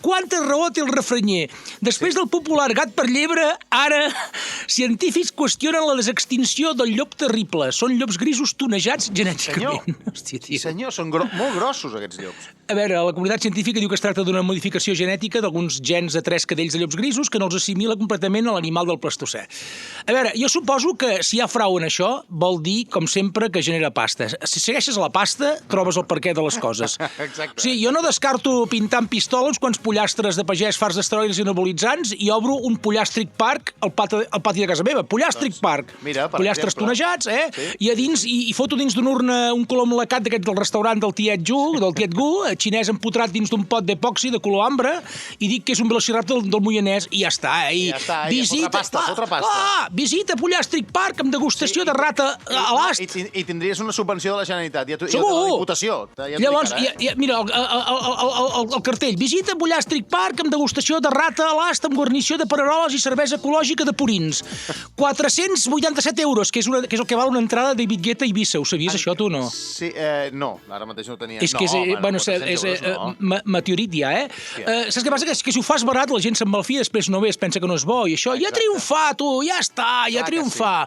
Quanta raó té el refranyer? Després del popular gat per llebre, ara científics qüestionen la desextinció del llop terrible. Són llops grisos tonejats genèticament. Hòstia, tio. Senyor, són molt grossos, aquests llops. A veure, la comunitat científica diu que es tracta d'una modificació genètica d'alguns gens de 3 cadells de llops grisos que no els assimila completament a l'animal del Plestocè. A veure, jo suposo que si hi ha frau en això, vol dir, com sempre, que genera pasta. Si segueixes la pasta, trobes el perquè de les coses. Exacte. O sigui, jo no descarto pintar amb pistola uns quants pollastres de pagès farts d'esteroides i anabolitzants i obro un pollàstric park al pati de casa meva. Pollàstric park. Mira, per pollastres exemple. tonejats, Sí. I a dins, i foto dins d'una urna un colom lacat d'aquest del restaurant del tiet Gu, xinès empotrat dins d'un pot d'epoxi de color ambre, i dic que és un velociraptor del Moianès, i ja està, I ja està, fotre pasta. Clar, visita Pollàstric Park amb degustació de rata a l'ast. I tindries una subvenció de la Generalitat. I Segur! la Diputació. Llavors, mira, el cartell. Visita Pollàstric Park amb degustació de rata a l'ast amb guarnició de paneroles i cervesa ecològica de Purins. 487 euros, que és el que val una entrada de David Guetta a Eivissa. Ho sabies, això, tu, no? Sí, no, ara mateix no tenia. És que és meteorit ja, Saps què passa? Que si ho fas barat, la gent se'n malfia, després no ve, es pensa que no és bo, i això ja triomfa, tu, ja està, ja triomfa.